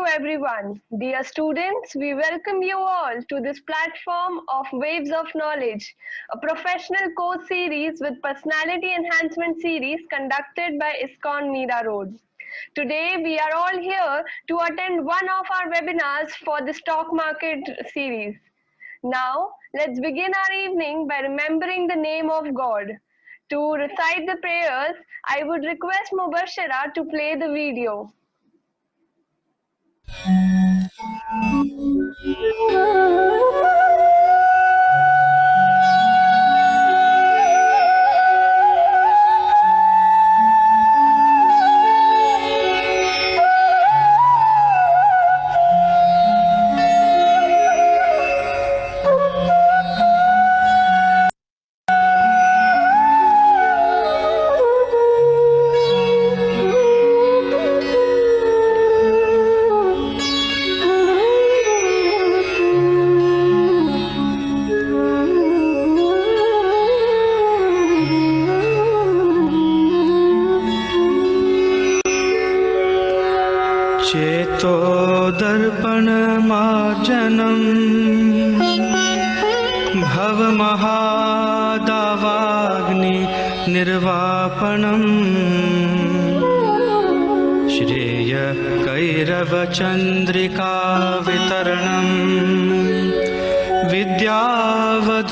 you everyone. Dear students, we welcome you all to this platform of Waves of Knowledge, a professional course series with personality enhancement series conducted by ISKCON Mira Road. Today, we are all here to attend one of our webinars for the stock market series. Now, let's begin our evening by remembering the name of God. To recite the prayers, I would request Mubashira to play the video. चेतो दर्पणमार्जनम् भवमहादावाग्नि निर्वापणम् श्रेयकैरवचन्द्रिका वितरणम् विद्यावधूजीवनम्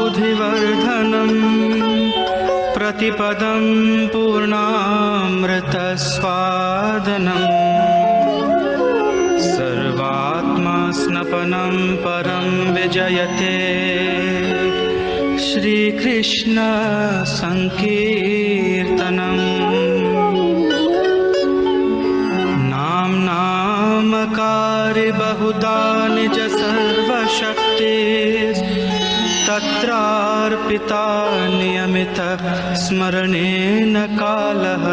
आनन्दाम्बुधिवर्धनम् प्रतिपदं पूर्णामृतस्वादनम् सर्वात्मा स्नपनं परं विजयते श्रीकृष्ण संकीर्तनम् नामकारी बहुधा निज सर्वशक्ति तत्रार्पिता नियमित स्मरणेन कालः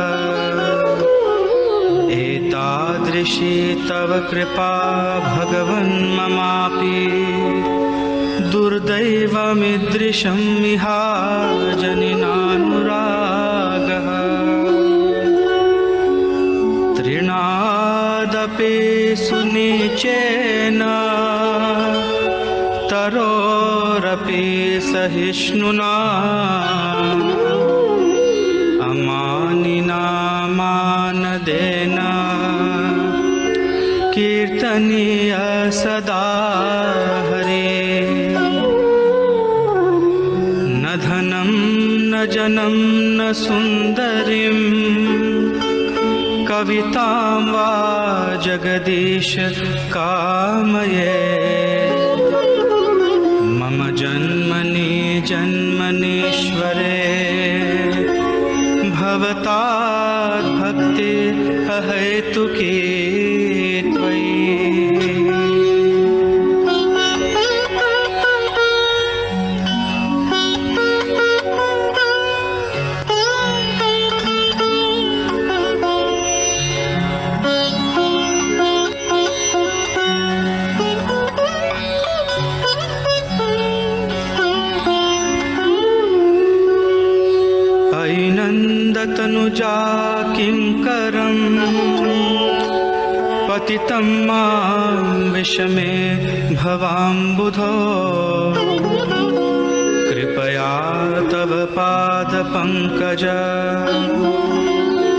एतादृशी तव कृपा भगवन् ममापि दुर्दैवमीदृशं मिहाजनिनानुरागः तृणादपि सुनीचेन तरोरपि सहिष्णुना अमानिना मानदेन कीर्तनीय सदा हरे न धनं न जनं न सुन्दरीं कवितां वा जगदीश कामये मम जन्मनि जन्मनीश्वरे भवतात् भक्ति अहेतुकी त्वयि तनुजा किंकरं पतितं मां विषमे भवाम्बुधो कृपया तव पादपङ्कज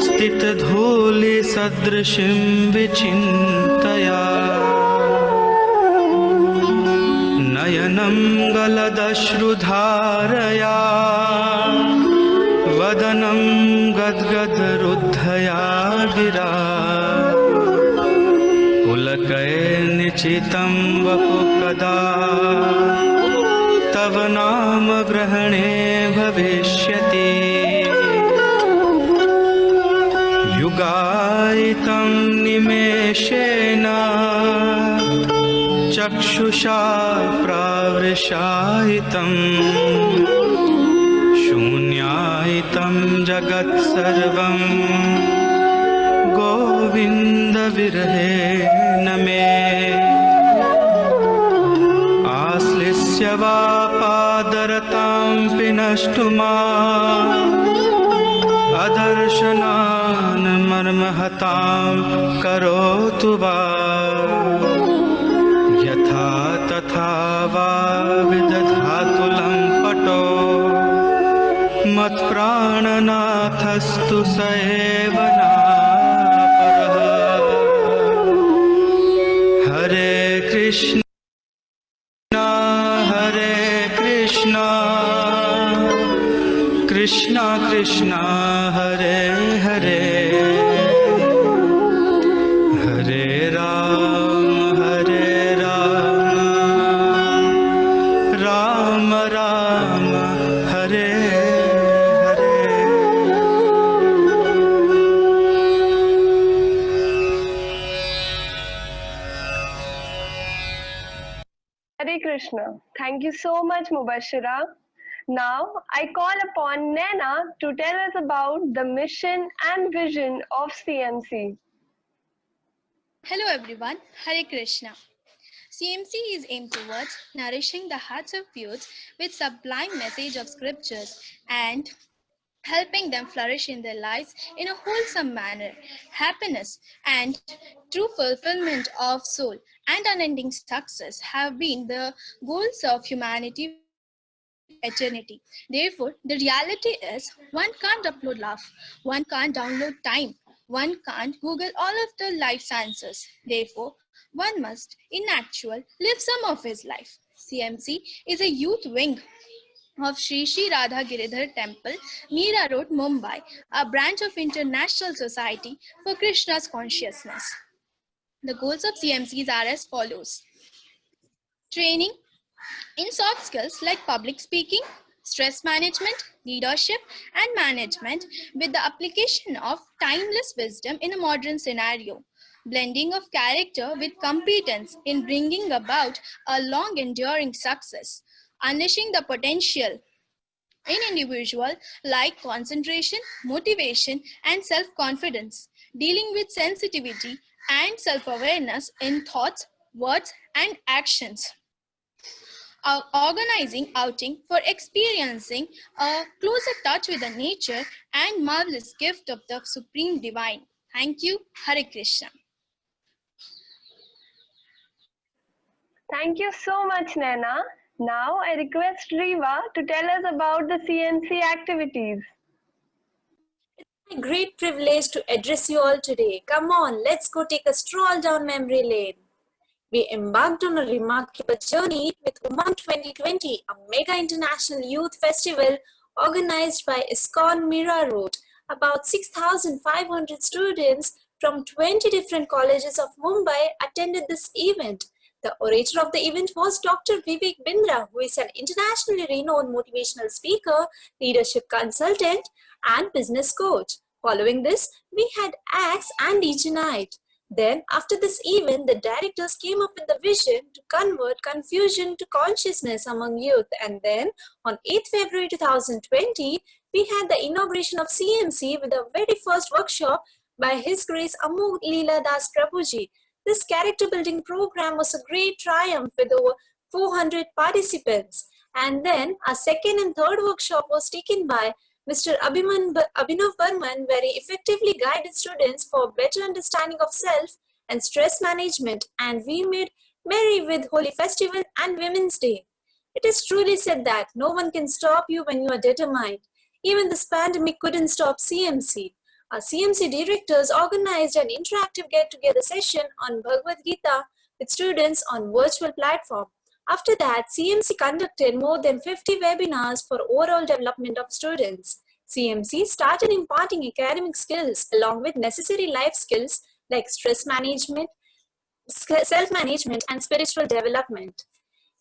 स्थितधूलिसदृशीं विचिन्तया नयनं गलदश्रुधारया वदनं गद्गदरुद्धया गिरा पुलकैर्निचितं वपु कदा तव नाम ग्रहणे भविष्यति युगायितं निमेषेण चक्षुषा प्रावृषायितम् शून्यायितं जगत्सर्वं गोविन्दविरहेण मे आश्लिष्य वा पादरतां पिनष्टुमा दर्शनान् मर्महतां करोतु वा यथा तथा वा विदधातु लम्पटो मत्प्राणनाथस्तु स एव नापरः। हरे कृष्ण हरे Krishna Krishna Krishna Hare Hare Hare Ram Ram Ram Hare Hare. Hare Krishna. Thank you so much, Mubashira. Now, I call upon Naina to tell us about the mission and vision of CMC. Hello everyone, Hare Krishna. CMC is aimed towards nourishing the hearts of youth with sublime message of scriptures and helping them flourish in their lives in a wholesome manner. Happiness and true fulfillment of soul and unending success have been the goals of humanity from eternity to eternity. Therefore, the reality is one can't upload love, one can't download time, one can't Google all of the life sciences. Therefore, one must, in actual, live some of his life. CMC is a youth wing of Sri Sri Radha Giridhar Temple, Meera Road, Mumbai, a branch of International Society for Krishna's Consciousness. The goals of CMCs are as follows: training in soft skills like public speaking, stress management, leadership, and management with the application of timeless wisdom in a modern scenario. Blending of character with competence in bringing about a long enduring success. Unleashing the potential in individual like concentration, motivation, and self-confidence, dealing with sensitivity and self-awareness in thoughts, words, and actions. Organizing outing for experiencing a closer touch with the nature and marvelous gift of the Supreme Divine. Thank you. Hare Krishna. Thank you so much, Naina. Now, I request Riva to tell us about the CMC activities. A great privilege to address you all today. Come on, let's go take a stroll down memory lane. We embarked on a remarkable journey with Umang 2020, a mega international youth festival organized by ISKCON Mira Road. About 6,500 students from 20 different colleges of Mumbai attended this event. The orator of the event was Dr. Vivek Bindra, who is an internationally renowned motivational speaker, leadership consultant, and business coach. Following this, we had acts and DJ night. Then, after this event, the directors came up with the vision to convert confusion to consciousness among youth. And then, on 8th February 2020, we had the inauguration of CMC with the very first workshop by His Grace Amog Leela Das Prabhuji. This character building program was a great triumph with over 400 participants. And then, our second and third workshop was taken by Mr. Abhinav Burman, where he effectively guided students for better understanding of self and stress management, and we made merry with Holy Festival and Women's Day. It is truly said that no one can stop you when you are determined. Even this pandemic couldn't stop CMC. Our CMC directors organized an interactive get-together session on Bhagavad Gita with students on virtual platform. After that, CMC conducted more than 50 webinars for overall development of students. CMC started imparting academic skills along with necessary life skills like stress management, self-management, and spiritual development.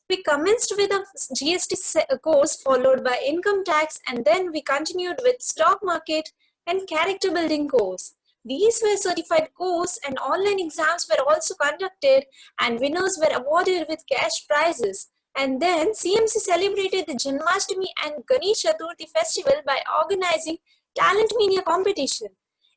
We commenced with a GST course followed by income tax, and then we continued with stock market and character building course. These were certified course and online exams were also conducted and winners were awarded with cash prizes. And then CMC celebrated the Janmashtami and Ganesh Chaturthi festival by organizing talent media competition.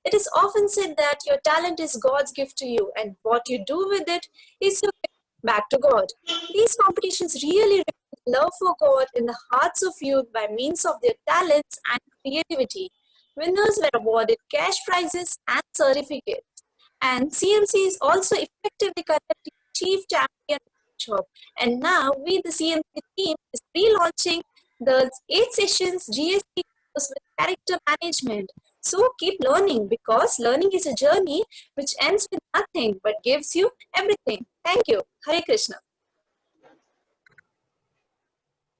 It is often said that your talent is God's gift to you and what you do with it is your gift back to God. These competitions really reveal love for God in the hearts of youth by means of their talents and creativity. Winners were awarded cash prizes and certificates. And CMC is also effectively conducting Chief Champion Workshop. And now we, the CMC team, is relaunching the 8 sessions GST course with character management. So keep learning, because learning is a journey which ends with nothing but gives you everything. Thank you. Hare Krishna.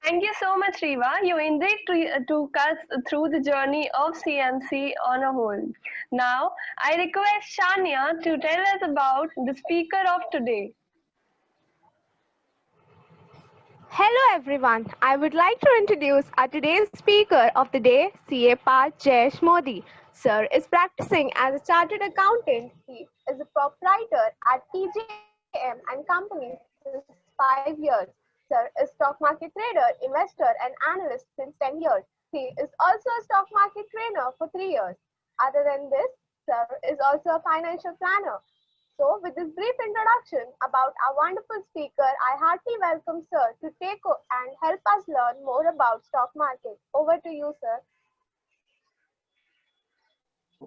Thank you so much, Riva. You indeed took us through the journey of CMC on a whole. Now, I request Shania to tell us about the speaker of today. Hello everyone. I would like to introduce our today's speaker of the day, CA Parth Jayesh Mody. Sir is practicing as a chartered accountant. He is a proprietor at PJM and Company since 5 years. Sir is stock market trader, investor and analyst since 10 years. He is also a stock market trainer for 3 years. Other than this, Sir is also a financial planner. So, with this brief introduction about our wonderful speaker, I heartily welcome Sir to take and help us learn more about stock market. Over to you, Sir.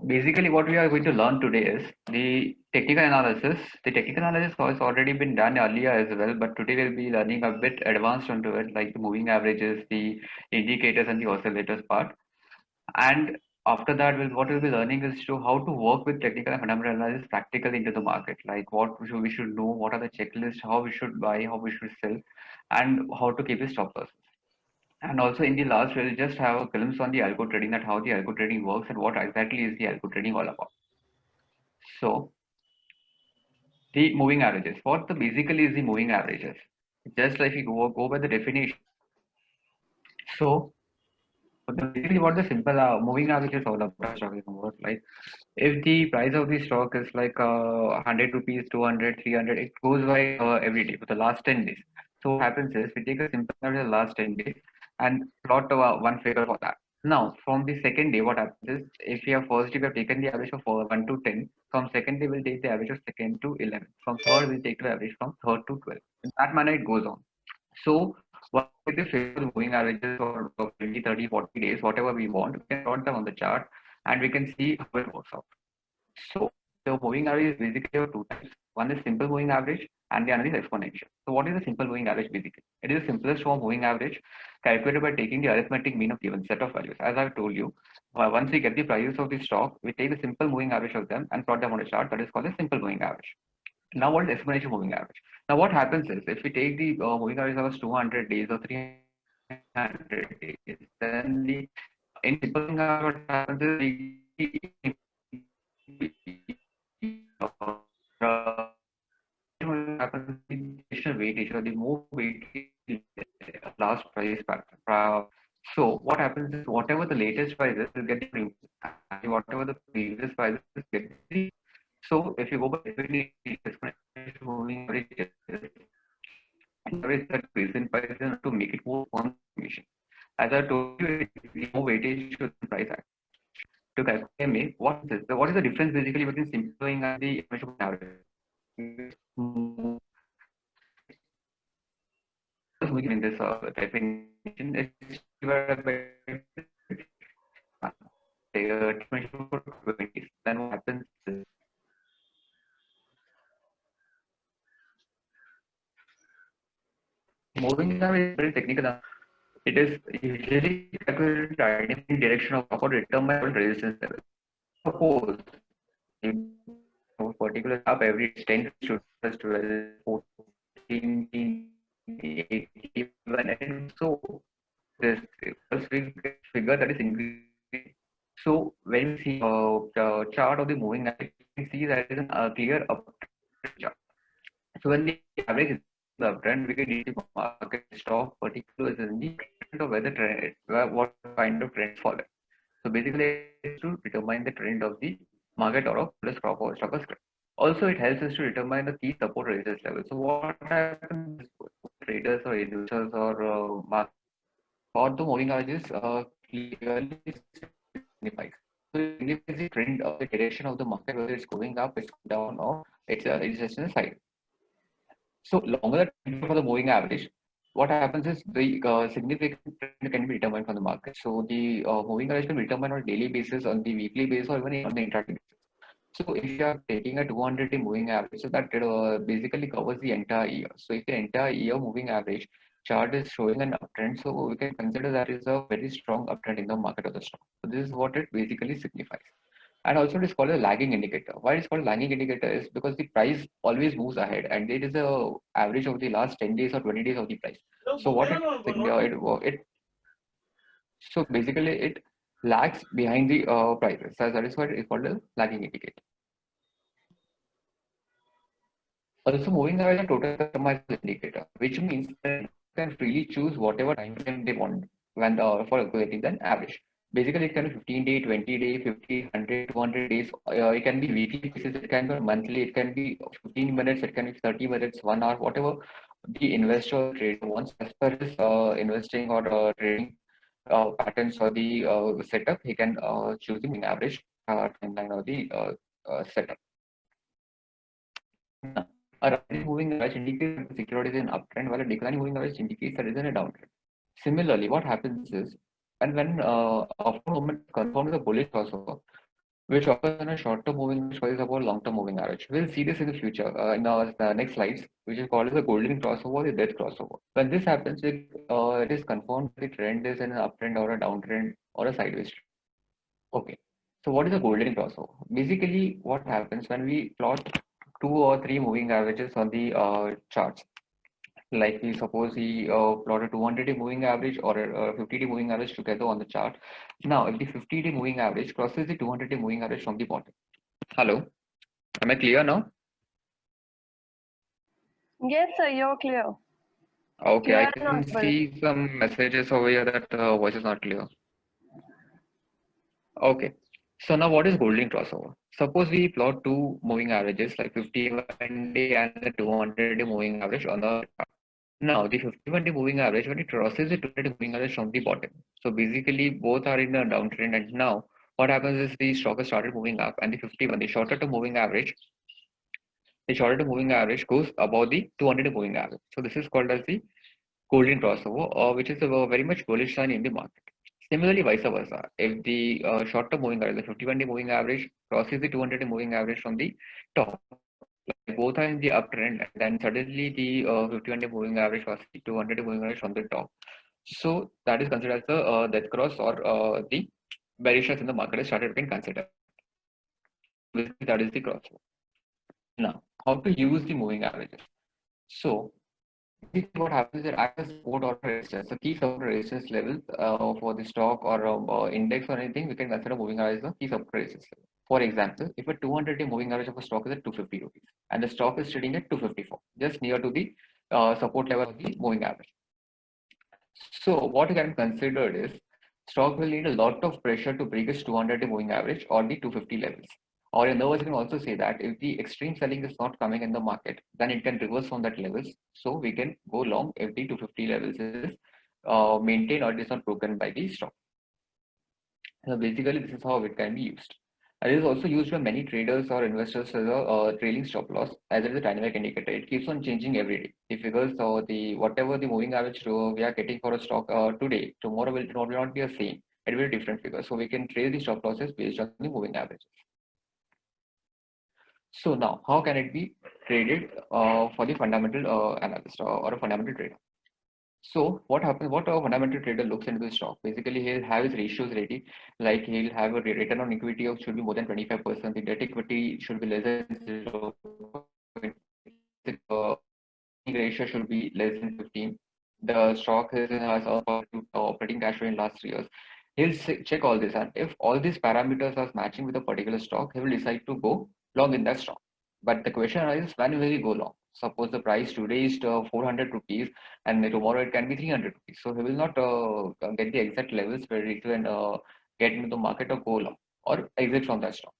Basically, what we are going to learn today is the technical analysis. The technical analysis has already been done earlier as well, but today we'll be learning a bit advanced onto it, like the moving averages, the indicators, and the oscillators part. And after that, what we'll be learning is to how to work with technical and fundamental analysis practically into the market, like what we should know, what are the checklists, how we should buy, how we should sell, and how to keep a stop loss. And also in the last, we'll just have a glimpse on the algo trading, that how the algo trading works and what exactly is the algo trading all about. So the moving averages. What the basically is the moving averages? Just like we go by the definition. So basically what the simple moving average is all about, I was talking about, like if the price of the stock is like 100 rupees, 200, 300, it goes by every day for the last 10 days. So what happens is we take a simple average of the last 10 days and plot one figure for that. Now from the second day, what happens is if we have first day, we have taken the average of 1 to 10. From second day, we'll take the average of second to 11. From third, we'll take the average from third to 12. In that manner, it goes on. So what if the figure moving averages for 20, 30, 40 days, whatever we want, we can plot them on the chart and we can see how it works out. So the moving average is basically of two types. One is simple moving average and the other is exponential. So what is a simple moving average basically? It is the simplest form of moving average calculated by taking the arithmetic mean of given set of values. As I've told you, once we get the prices of the stock, we take the simple moving average of them and plot them on a chart. That is called a simple moving average. Now what is exponential moving average? Now what happens is if we take the moving average of 200 days or 300 days, then the in simple moving average what happens is happens the additional weightage or the more weightage last price pattern. So what happens is whatever the latest price is will get the premium, and whatever the previous price is get the. So if you go by definition, exponential moving average is average that present price to make it more confirmation. As I told you, the more weightage to the price act. To calculate MA, what is this? What is the difference basically between simplifying and the exponential moving average? In this definition is divided by then what happens is moving average is very technical. It is usually calculated in direction of or determine resistance level. Suppose in particular up every 10 to 12, 14, 18, and so this first figure that is increasing. So when we see the chart of the moving average, we can see that it is a clear uptrend chart. So when the average is the uptrend, we can see the market stock particular is in the trend of where the trend is, what kind of trend follow. So basically, it's to determine the trend of the market or of plus crop or stock or script. Also, it helps us to determine the key support resistance level. So what happens is traders or investors or market or the moving averages clearly signifies. So it signifies the trend of the direction of the market, whether it's going up, it's going down, or it's just in the side. So longer the trend for the moving average, what happens is the significant trend can be determined from the market. So the moving average can be determined on a daily basis, on the weekly basis, or even on the intraday basis. So if you are taking a 200-day moving average, so that basically covers the entire year. So if the entire year moving average chart is showing an uptrend, so we can consider that is a very strong uptrend in the market of the stock. So this is what it basically signifies. And also it is called a lagging indicator. Why it's called a lagging indicator is because the price always moves ahead, and it is a average of the last 10 days or 20 days of the price. So what so basically it lags behind the prices. So that is what is called a lagging indicator. Also, moving average is a total customized indicator, which means that you can freely choose whatever time frame they want when for calculating the average. Basically, it can be 15-day, 20-day, 50, 100, 200 days. It can be weekly basis, it can be monthly, it can be 15 minutes, it can be 30 minutes, 1 hour, whatever the investor or trader wants as per his investing or trading patterns or the setup. He can choose the moving average timeline or the setup. Now, a rising moving average indicates that the security is in uptrend, while a declining moving average indicates that it is in a downtrend. Similarly, what happens is when after movement is confirmed with a bullish crossover, which occurs in a short-term moving average versus about long-term moving average. We'll see this in the future in our next slides, which is called as the golden crossover or the death crossover. When this happens, it is confirmed the trend is in an uptrend or a downtrend or a sideways trend. Okay. So what is a golden crossover? Basically, what happens when we plot 2 or 3 moving averages on the charts? Like we suppose we plot a 200-day moving average or a 50-day moving average together on the chart. Now, if the 50-day moving average crosses the 200-day moving average from the bottom. Hello, am I clear now? Yes, sir, you're clear. Okay, Clear I and can audible. see some messages over here that voice is not clear. Okay. So now what is golden crossover? Suppose we plot 2 moving averages like 51-day and the 200-day moving average on the chart. Now the 51-day moving average when it crosses the 200-day moving average from the bottom. So basically both are in a downtrend, and now what happens is the stock has started moving up, and the 51, the shorter term moving average goes above the 200-day moving average. So this is called as the golden crossover, which is a very much bullish sign in the market. Similarly, vice versa. If the short-term moving average, the 51-day moving average crosses the 200-day moving average from the top, like both are in the uptrend, and then suddenly the 51-day moving average crosses the 200-day moving average from the top. So that is considered as the death cross, or the bearishness in the market is started being considered. Basically, that is the crossover. Now, how to use the moving averages? So basically, what happens is that as a support or resistance, the key support resistance level for the stock or index or anything, we can consider moving average as a key support resistance level. For example, if a 200-day moving average of a stock is at 250 rupees and the stock is trading at 254, just near to the support level of the moving average. So what can be considered is stock will need a lot of pressure to break its 200-day moving average or the 250 levels. Or in other words, you can also say that if the extreme selling is not coming in the market, then it can reverse from that levels. So we can go long if the 250 levels is maintained or it is not broken by the stock. So basically, this is how it can be used. And it is also used by many traders or investors as a trailing stop loss, as it is a dynamic indicator. It keeps on changing every day. The figures or the whatever the moving average we are getting for a stock today, tomorrow will not be the same. It will be different figures. So we can trade the stop losses based on the moving averages. So now, how can it be traded for the fundamental analyst or a fundamental trader? So what happens? What a fundamental trader looks into the stock. Basically, he'll have his ratios ready. Like he'll have a return on equity of should be more than 25%. The debt equity should be less than 0. Uh, ratio should be less than 15. The stock has operating cash flow in last 3 years. He'll check all this, and if all these parameters are matching with a particular stock, he will decide to go long in that stock. But the question arises, when will he go long? Suppose the price today is 400 rupees and tomorrow it can be 300 rupees. So he will not get the exact levels where he can get into the market or go long or exit from that stock.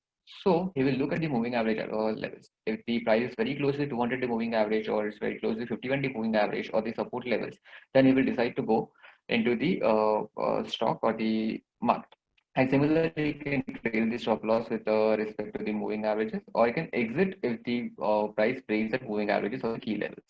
So he will look at the moving average levels. If the price is very close to the 200-day moving average, or it's very close to the 51-day moving average or the support levels, then he will decide to go into the stock or the market. And similarly, you can trail the stop loss with respect to the moving averages, or you can exit if the price breaks at moving averages or the key levels.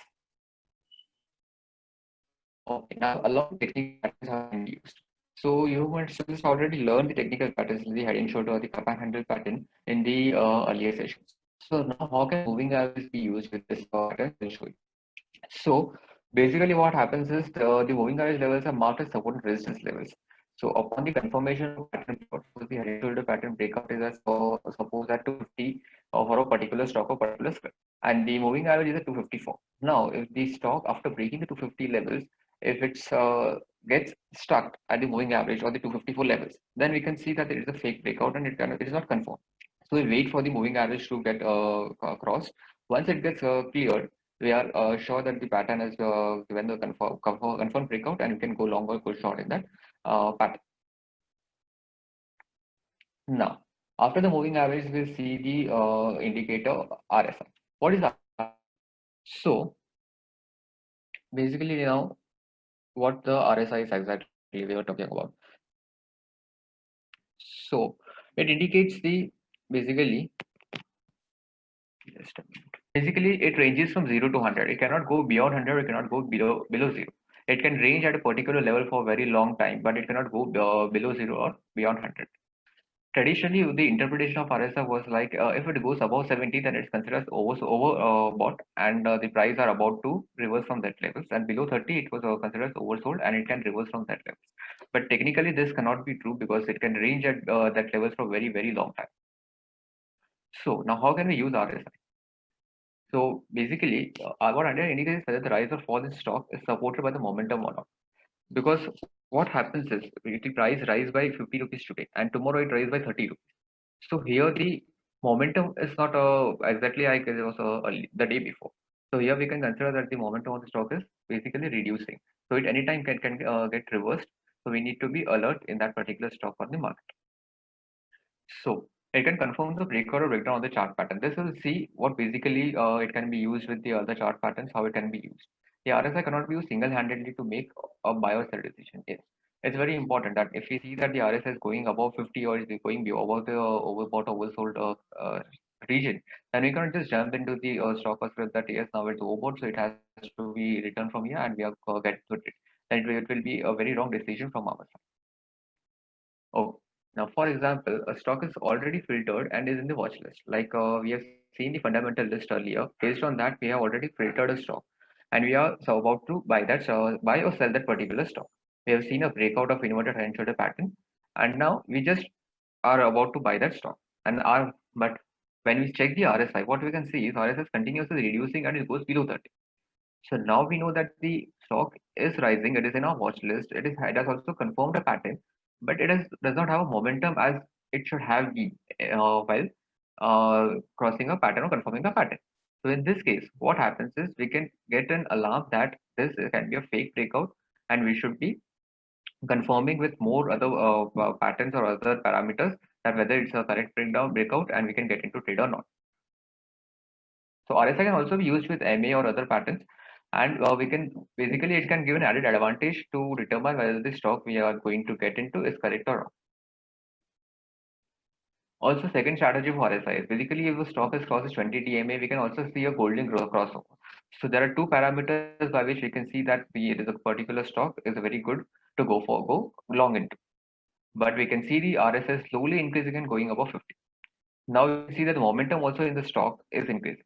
Okay, now along with technical patterns are being used. So you must have just already learned the technical patterns, the head and shoulder or the cup and handle pattern in the earlier sessions. So now how can moving averages be used with this pattern? I'll show you. So basically what happens is the moving average levels are marked as support and resistance levels. So upon the confirmation of pattern breakout, suppose the head and shoulder pattern breakout is as suppose at 250 for a particular stock or particular script, and the moving average is at 254. Now if the stock after breaking the 250 levels, if it's gets stuck at the moving average or the 254 levels, then we can see that it is a fake breakout and it is not confirmed. So we wait for the moving average to get crossed. Once it gets cleared, we are sure that the pattern is given the confirm breakout, and you can go long or go short in that pattern. Now, after the moving average, we'll see the indicator RSI. What is RSI? So basically now what the RSI is exactly we were talking about. So it indicates the basically just a minute. Basically, it ranges from 0 to 100. It cannot go beyond 100. It cannot go below 0. It can range at a particular level for a very long time, but it cannot go below 0 or beyond 100. Traditionally, the interpretation of RSI was like if it goes above 70, then it's considered as overbought, and the price are about to reverse from that levels. And below 30, it was considered as oversold, and it can reverse from that levels. But technically, this cannot be true because it can range at that levels for very very long time. So now, how can we use RSI? So basically, what idea indicates whether the rise or fall in stock is supported by the momentum or not. Because what happens is if the price rise by 50 rupees today and tomorrow it rise by 30 rupees. So here the momentum is not exactly like it was the day before. So here we can consider that the momentum of the stock is basically reducing. So it anytime can get reversed. So we need to be alert in that particular stock or the market. So it can confirm the breakout or breakdown of the chart pattern. This will see what basically it can be used with the other chart patterns, how it can be used. The RSI cannot be used single-handedly to make a buy or sell decision. Yes, it's very important that if we see that the RSI is going above 50 or is going above the overbought oversold region, then we can't just jump into the stock or script that yes now it's overbought, so it has to be returned from here and we are get to it. Then it will be a very wrong decision from our side. Oh, now for example, a stock is already filtered and is in the watch list. Like we have seen the fundamental list earlier. Based on that, we have already filtered a stock, and we are so about to buy or sell that particular stock. We have seen a breakout of inverted head and shoulder pattern, and now we just are about to buy that stock. And our but when we check the RSI, what we can see is RSI is continuously reducing and it goes below 30. So now we know that the stock is rising. It is in our watch list. It has also confirmed a pattern, but does not have a momentum as it should have been while crossing a pattern or confirming a pattern. So in this case, what happens is we can get an alarm that this can be a fake breakout, and we should be confirming with more other patterns or other parameters that whether it's a correct breakout, and we can get into trade or not. So RSI can also be used with MA or other patterns, and we can basically it can give an added advantage to determine whether the stock we are going to get into is correct or wrong. Also, second strategy for RSI is basically if the stock is crosses 20 DMA, we can also see a golden crossover. So there are two parameters by which we can see that it is a particular stock is very good to go long into. But we can see the RSI slowly increasing and going above 50. Now we can see that the momentum also in the stock is increasing.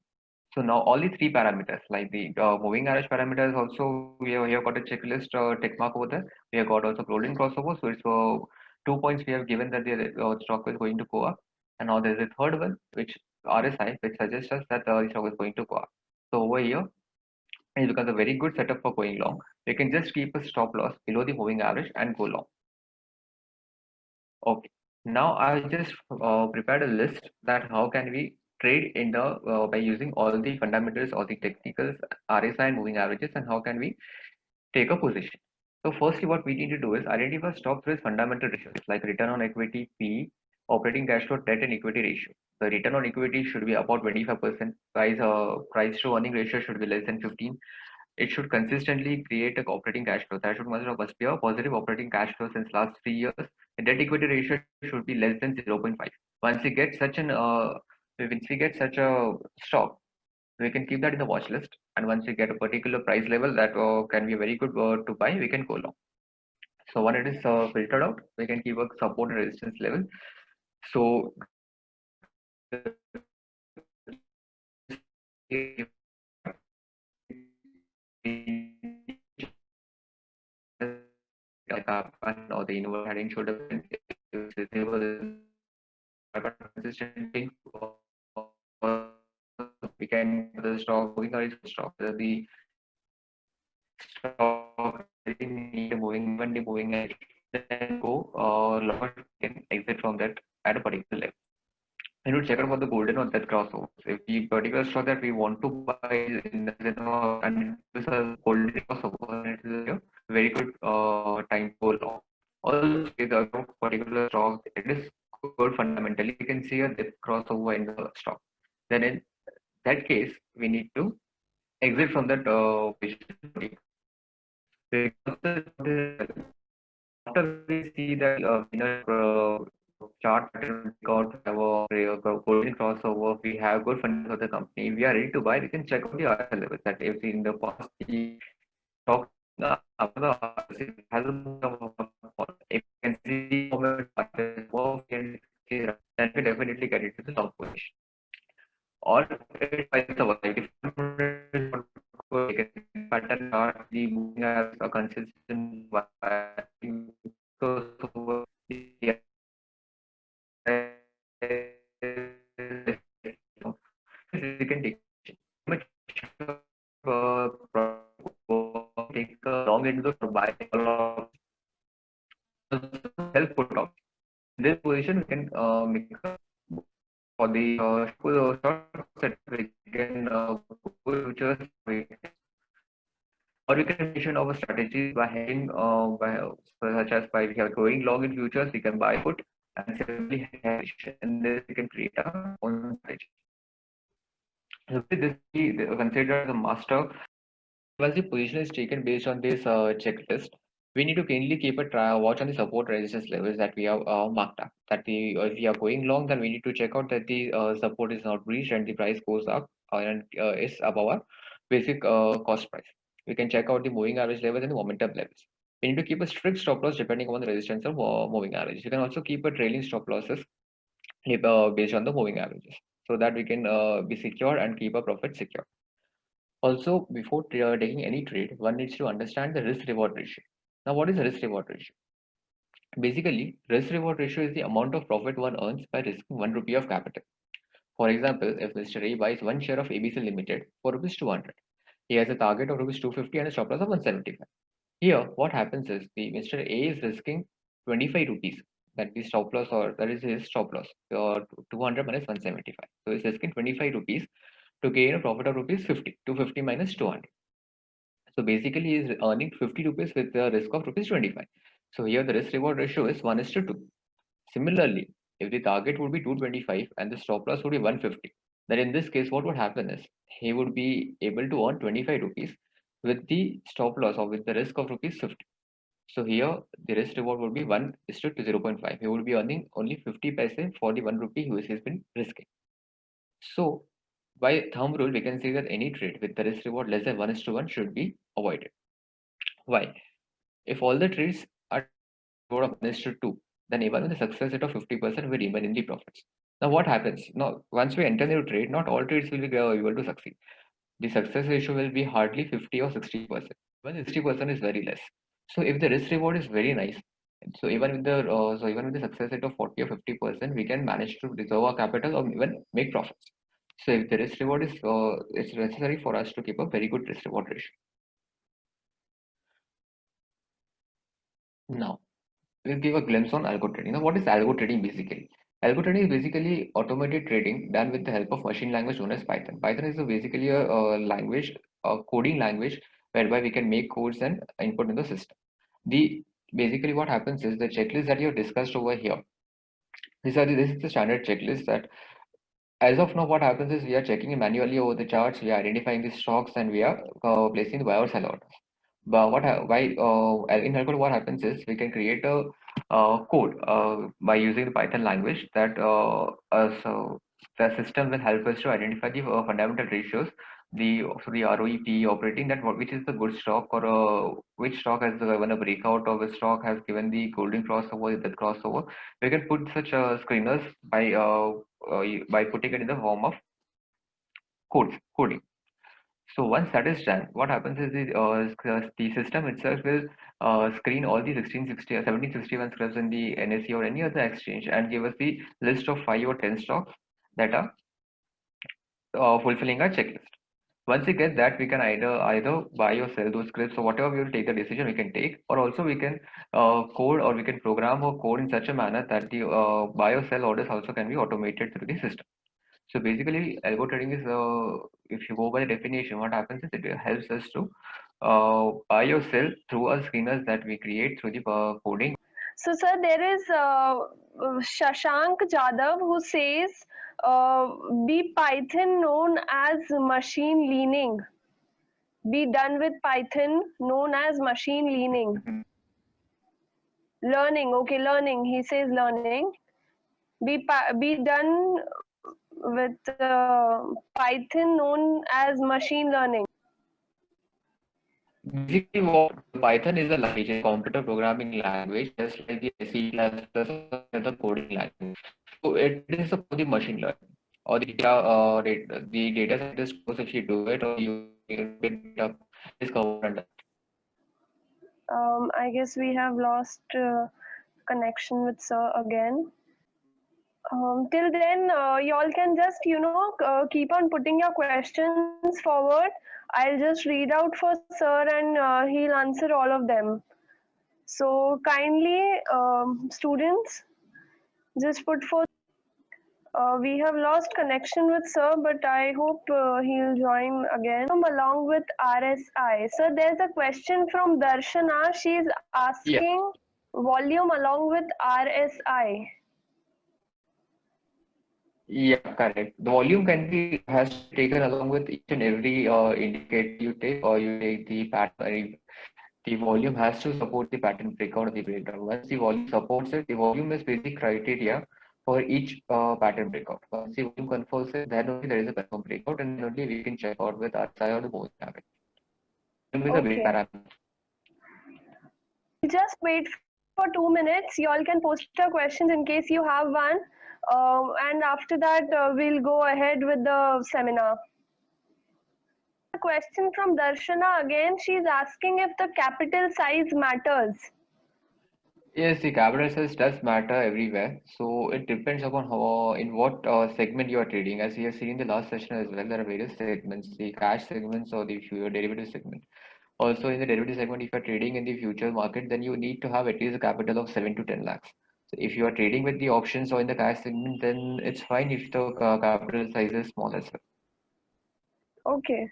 So now all the three parameters, like the moving average parameters, also we have here got a checklist tick mark over there. We have got also golden crossover. So it's 2 points we have given that the stock is going to go up. And now there's a third one, which RSI, which suggests us that the stock is going to go up. So over here, it becomes a very good setup for going long. You can just keep a stop loss below the moving average and go long. Okay. Now I just prepared a list that how can we trade in the by using all the fundamentals, all the technicals, RSI and moving averages, and how can we take a position. So firstly, what we need to do is identify stocks with fundamental ratios like return on equity, PE, operating cash flow, debt and equity ratio. The return on equity should be about 25%. Price to earning ratio should be less than 15. It should consistently create a operating cash flow. That must be a positive operating cash flow since last 3 years. The debt equity ratio should be less than 0.5. Once we get such a stock, we can keep that in the watch list, and once we get a particular price level that can be very good to buy, we can go long. So when it is filtered out, we can keep a support and resistance level. So like and or the inward heading should have been consistent thing, we can the stock moving or stock the stock need moving when the moving edge, then go or lower can exit from that at a particular level. I need to check out for the golden or death crossovers. If the particular stock that we want to buy in the and this is a golden crossover, it is a very good time to go long. Also, the particular stock, it is good fundamentally. You can see a death crossover in the stock. Then in that case, we need to exit from that position because after we see that winner chart pattern got have a golden crossover, we have good fundamentals of the company, we are ready to buy, we can check out the other levels that if in the past the stock has if you can see then we definitely get into the long position. Or if I pattern are the moving as a consistent so we can take much take a long into the buy help put out. In this position, we can make for the short set we can futures or we can mention our strategies by having such as by we are going long in futures, we can buy put and simply hedge, and this we can create our own strategy. So with this we consider the master. Once the position is taken based on this checklist, we need to keenly keep a watch on the support resistance levels that we have marked up. That the if we are going long, then we need to check out that the support is not reached and the price goes up and is above our basic cost price. We can check out the moving average levels and the momentum levels. We need to keep a strict stop loss depending on the resistance of moving average. You can also keep a trailing stop losses based on the moving averages, so that we can be secure and keep a profit secure. Also, before taking any trade, one needs to understand the risk reward ratio. Now, what is the risk reward ratio? Basically, risk reward ratio is the amount of profit one earns by risking 1 rupee of capital. For example, if Mr. A buys one share of ABC Limited for rupees 200, he has a target of rupees 250 and a stop loss of 175. Here, what happens is the Mr. A is risking 25 rupees. That is stop loss, or that is his stop loss, 200 minus 175. So he's risking 25 rupees to gain a profit of rupees 50. 250 minus 200. So basically, he is earning 50 rupees with the risk of rupees 25. So here the risk reward ratio is 1:2. Similarly, if the target would be 225 and the stop loss would be 150, then in this case, what would happen is he would be able to earn 25 rupees with the stop loss or with the risk of rupees 50. So here the risk reward would be 1:0.5. 0.5. He would be earning only 50 paise for the 1 rupee he has been risking. So by thumb rule, we can say that any trade with the risk reward less than 1:1 should be avoided. Why? If all the trades are sort of 1:2, then even with a success rate of 50%, we remain in the profits. Now, what happens? Now, once we enter the trade, not all trades will be able to succeed. The success ratio will be hardly 50 or 60%. Even 60% is very less. So, if the risk reward is very nice, so even with the success rate of 40 or 50%, we can manage to reserve our capital or even make profits. So, if the risk reward is it's necessary for us to keep a very good risk reward ratio. Now, we'll give a glimpse on algo trading. Now, what is algo trading basically? Algo trading is basically automated trading done with the help of machine language known as Python. Python is basically a language, a coding language whereby we can make codes and input in the system. The basically what happens is the checklist that you have discussed over here. This is the standard checklist that as of now what happens is we are checking manually over the charts, we are identifying the stocks and we are placing the buy or sell orders. But in Algo what happens is we can create a code by using the Python language that so the system will help us to identify the fundamental ratios the ROEP operating, that which is the good stock, or which stock has given a breakout, or which stock has given the golden crossover, the crossover. We can put such screeners by putting it in the form of coding. So once that is done, what happens is the system itself will screen all the 1660 or 1761 scripts in the NSE or any other exchange and give us the list of 5 or 10 stocks that are fulfilling our checklist. Once we get that, we can either buy or sell those scripts. So whatever we will take the decision, we can take, or also we can code, or we can program or code in such a manner that the buy or sell orders also can be automated through the system. So basically, algo trading is, if you go by the definition, what happens is it helps us to buy or sell through our screeners that we create through the coding. So, sir, there is Shashank Jadhav who says, be Python known as machine learning. Be done with Python known as machine learning. Mhm. Learning, okay, learning. He says learning. Be done with Python known as machine learning. Basically, what Python is a language, a computer programming language, just like the C++ or the coding language. So it is for the machine learning, or the data scientist course if you do it, or you pick it up, is covered under. I guess we have lost connection with sir again. Till then, y'all can just, keep on putting your questions forward. I'll just read out for sir and he'll answer all of them. So kindly, students, just put forth. We have lost connection with sir, but I hope he'll join again. Along with RSI. So there's a question from Darshana. She's Yeah. asking volume along with RSI. Yeah, correct. The volume has to be taken along with each and every indicator you take, or you take the pattern. The volume has to support the pattern breakout or the breakdown. Once the volume supports it, the volume is basic criteria for each pattern breakout. Once the volume confirms it, then only there is a pattern breakout, and then only we can check out with RSI or the moving average. Volume is a big Okay. parameter. Just wait for 2 minutes. Y'all can post your questions in case you have one. And after that, we'll go ahead with the seminar. A question from Darshana again. She's asking if the capital size matters. Yes, the capital size does matter everywhere. So it depends upon how, in what segment you are trading. As we have seen in the last session as well, there are various segments, the cash segments or the derivative segment. Also, in the derivative segment, if you're trading in the future market, then you need to have at least a capital of 7 to 10 lakhs. So if you are trading with the options or in the cash segment, then it's fine if the capital size is small as well. Okay.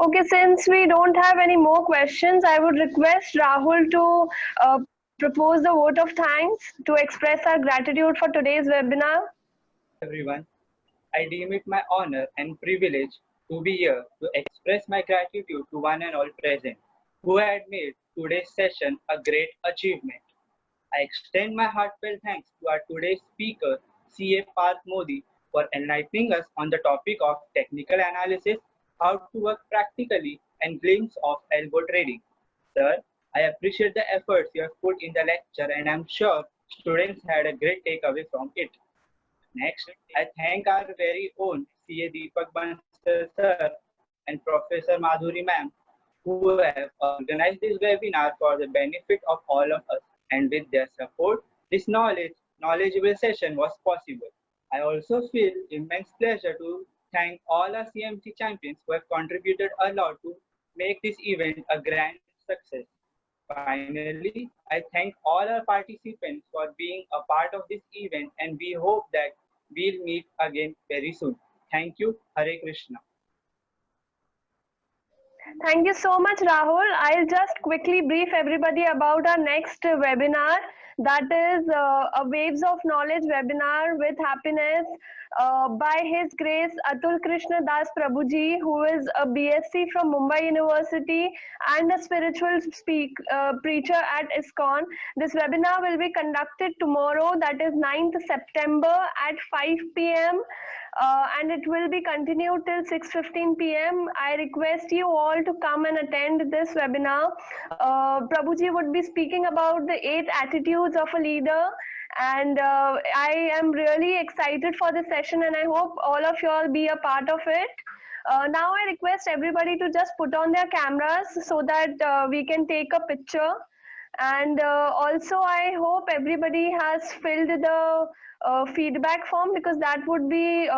Okay, since we don't have any more questions, I would request Rahul to propose the vote of thanks to express our gratitude for today's webinar. Everyone. I deem it my honor and privilege to be here to express my gratitude to one and all present who had made today's session a great achievement. I extend my heartfelt thanks to our today's speaker, CA Parth Mody, for enlightening us on the topic of technical analysis, how to work practically, and glimpse of algo trading. Sir, I appreciate the efforts you have put in the lecture, and I'm sure students had a great takeaway from it. Next, I thank our very own CA Deepak Bansal sir and Professor Madhuri ma'am who have organized this webinar for the benefit of all of us. And with their support, this knowledgeable session was possible. I also feel immense pleasure to thank all our CMC champions who have contributed a lot to make this event a grand success. Finally, I thank all our participants for being a part of this event, and we hope that we'll meet again very soon. Thank you. Hare Krishna. Thank you so much, Rahul. I'll just quickly brief everybody about our next webinar. That is a Waves of Knowledge webinar with happiness by His Grace Atul Krishna Das Prabhuji, who is a BSc from Mumbai University and a spiritual preacher at ISKCON. This webinar will be conducted tomorrow, that is 9th September at 5 p.m. and it will be continued till 6:15 p.m. I request you all to come and attend this webinar. Prabhuji would be speaking about the 8 attitudes of a leader, and I am really excited for this session, and I hope all of you all be a part of it. Now I request everybody to just put on their cameras so that we can take a picture. And also I hope everybody has filled the feedback form, because that would be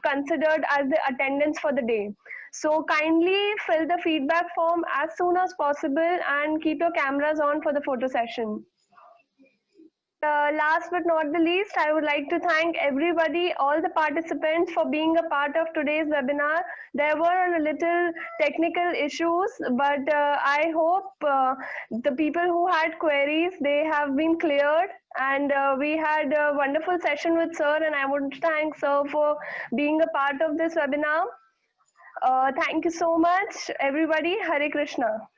considered as the attendance for the day. So kindly fill the feedback form as soon as possible and keep your cameras on for the photo session. Last but not the least, I would like to thank everybody, all the participants, for being a part of today's webinar. There were a little technical issues, but I hope the people who had queries, they have been cleared. And we had a wonderful session with sir, and I want to thank sir for being a part of this webinar. Thank you so much, everybody. Hare Krishna.